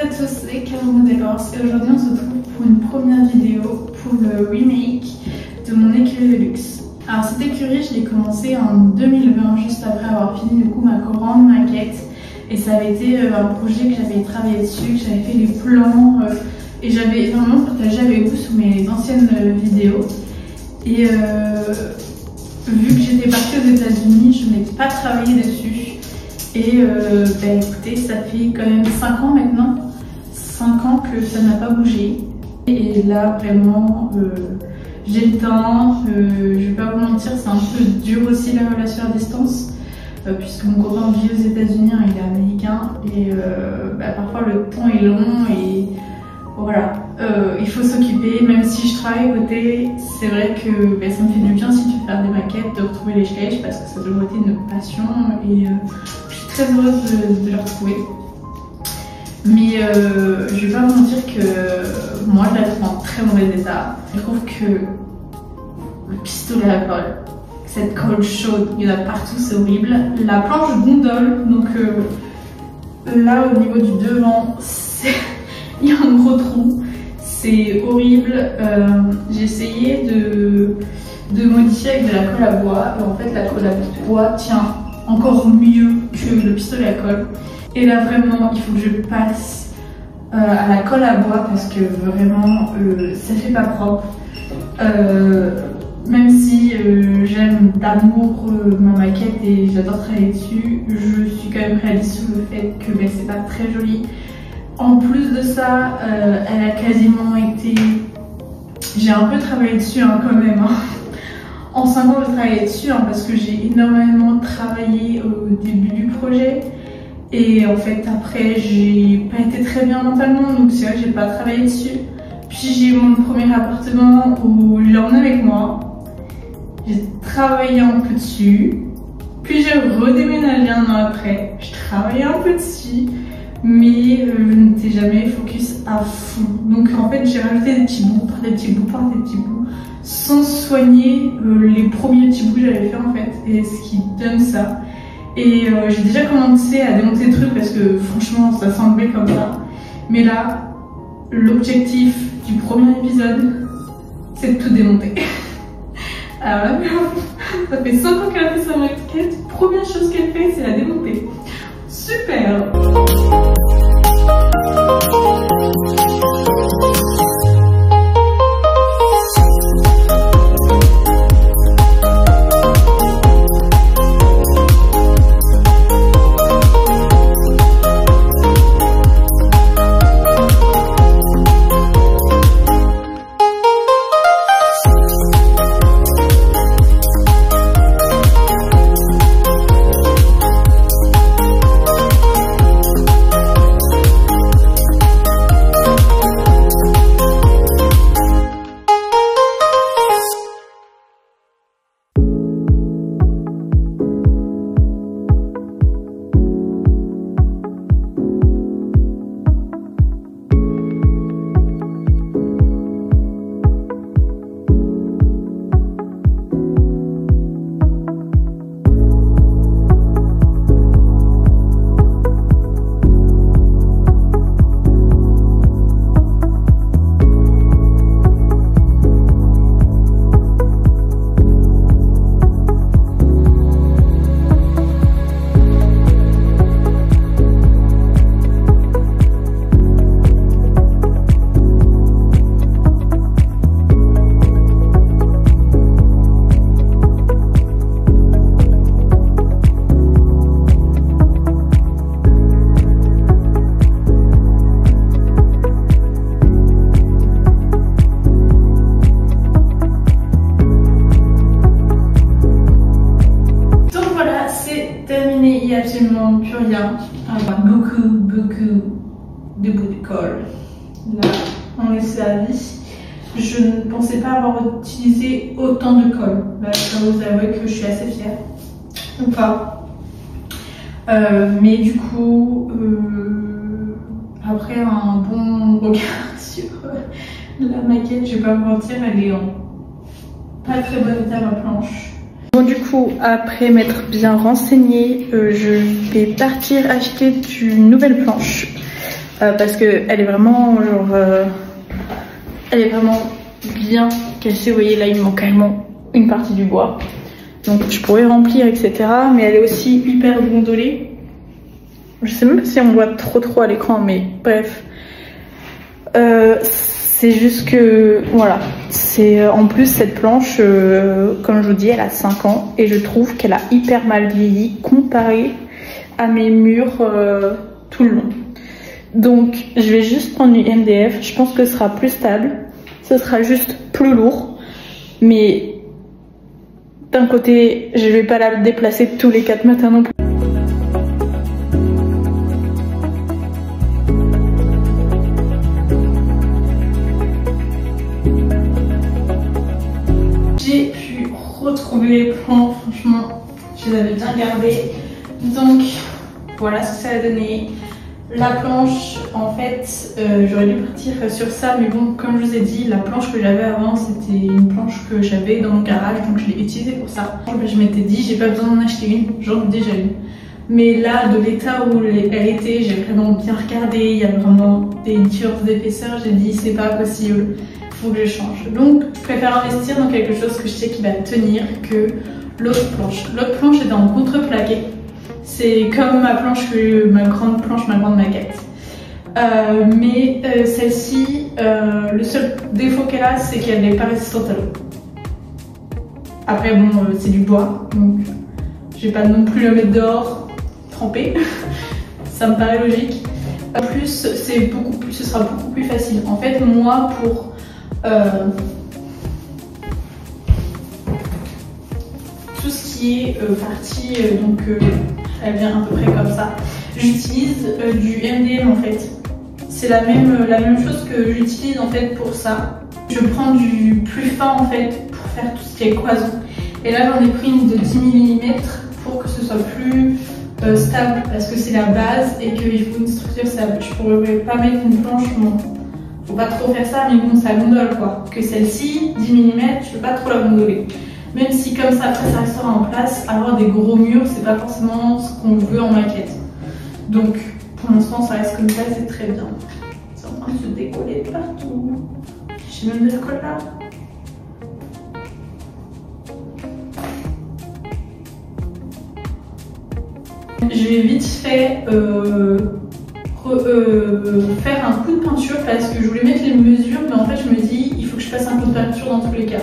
à tous, c'est Cameron Décors et aujourd'hui on se retrouve pour une première vidéo pour le remake de mon écurie de luxe. Alors cette écurie je l'ai commencé en 2020 juste après avoir fini du coup ma grande maquette et ça avait été un projet que j'avais travaillé dessus, que j'avais fait les plans et j'avais vraiment partagé avec vous sur mes anciennes vidéos et vu que j'étais partie aux États-Unis je n'ai pas travaillé dessus. Et écoutez, ça fait quand même 5 ans maintenant, 5 ans que ça n'a pas bougé. Et là vraiment, j'ai le temps, je vais pas vous mentir, c'est un peu dur aussi la relation à distance, puisque mon copain vit aux États-Unis, hein, il est américain, et parfois le temps est long et voilà, il faut s'occuper, même si je travaille à côté, c'est vrai que ça me fait du bien si tu fais des maquettes, de retrouver les sketchs, parce que ça a toujours été une passion et je suis très heureuse de le retrouver. Mais je vais pas vous mentir que moi je la trouve en très mauvais état. Je trouve que le pistolet à colle, cette colle chaude, il y en a partout, c'est horrible. La planche gondole, donc là au niveau du devant, il y a un gros trou, c'est horrible. J'ai essayé de modifier avec de la colle à bois et en fait la colle à bois tient encore mieux que le pistolet à colle. Et là vraiment il faut que je passe à la colle à bois parce que vraiment ça fait pas propre. Même si j'aime d'amour ma maquette et j'adore travailler dessus, je suis quand même réaliste sur le fait que c'est pas très joli. En plus de ça, elle a quasiment été... J'ai un peu travaillé dessus hein, quand même. Hein. En 5 ans, j'ai travaillé dessus hein, parce que j'ai énormément travaillé au début du projet. Et en fait, après, j'ai pas été très bien mentalement, donc c'est vrai que j'ai pas travaillé dessus. Puis j'ai eu mon premier appartement où je l'ai emmené avec moi. J'ai travaillé un peu dessus. Puis j'ai redéménagé un an après. Je travaillais un peu dessus. Mais je n'étais jamais focus à fond. Donc en fait j'ai rajouté des petits bouts par des petits bouts par des petits bouts sans soigner les premiers petits bouts que j'avais fait en fait, et ce qui donne ça. Et j'ai déjà commencé à démonter des trucs parce que franchement ça semblait comme ça. Mais là l'objectif du premier épisode c'est de tout démonter. Alors là ça fait 5 ans qu'elle a fait sa maquette, première chose qu'elle fait c'est la démonter. Super! Terminé, il n'y a absolument plus rien. Beaucoup de bouts de colle. Là, on est servi. Je ne pensais pas avoir utilisé autant de colle. Là, je dois vous avouer que je suis assez fière. Ou pas. Mais du coup, après un bon regard sur la maquette, je vais pas vous mentir, elle est en pas très bon état ma planche. Bon, du coup, après m'être bien renseignée, je vais partir acheter une nouvelle planche. parce que elle est vraiment genre elle est vraiment bien cassée. Vous voyez là, il manque carrément une partie du bois, donc je pourrais remplir, etc. Mais elle est aussi hyper gondolée. Je sais même pas si on voit trop à l'écran, mais bref. C'est juste que voilà, c'est en plus cette planche, comme je vous dis, elle a 5 ans et je trouve qu'elle a hyper mal vieilli comparé à mes murs tout le long. Donc je vais juste prendre du MDF, je pense que ce sera plus stable, ce sera juste plus lourd, mais d'un côté je vais pas la déplacer tous les 4 matins non plus. J'ai pu retrouver les plans, franchement je les avais bien gardés, donc voilà ce que ça a donné. La planche, en fait, j'aurais dû partir sur ça, mais bon, comme je vous ai dit, la planche que j'avais avant, c'était une planche que j'avais dans mon garage, donc je l'ai utilisée pour ça. Je m'étais dit, j'ai pas besoin d'en acheter une, j'en ai déjà une. Mais là, de l'état où elle était, j'ai vraiment bien regardé, il y a vraiment des différences d'épaisseur, j'ai dit, c'est pas possible, il faut que je change. Donc, je préfère investir dans quelque chose que je sais qui va tenir que l'autre planche. L'autre planche était en contreplaqué. C'est comme ma planche, ma grande maquette. Mais celle-ci, le seul défaut qu'elle a, c'est qu'elle n'est pas résistante à l'eau. Après, bon, c'est du bois, donc je vais pas non plus le mettre dehors trempé. Ça me paraît logique. En plus, ce sera beaucoup plus facile. En fait, moi, pour tout ce qui est partie, donc elle vient à peu près comme ça. J'utilise du MDM en fait. C'est la même chose que j'utilise en fait pour ça. Je prends du plus fin en fait pour faire tout ce qui est cloison. Et là j'en ai pris une de 10 mm pour que ce soit plus stable parce que c'est la base et qu'il faut une structure stable. Je pourrais pas mettre une planche, bon, faut pas trop faire ça, mais bon ça gondole quoi. Que celle-ci, 10 mm, je peux pas trop la gondoler. Même si comme ça, après ça restera en place, avoir des gros murs, c'est pas forcément ce qu'on veut en maquette. Donc pour l'instant ça reste comme ça et c'est très bien. C'est en train de se décoller partout. J'ai même de la colle là. Je vais vite fait faire un coup de peinture parce que je voulais mettre les mesures, mais en fait je me dis il faut que je fasse un coup de peinture dans tous les cas.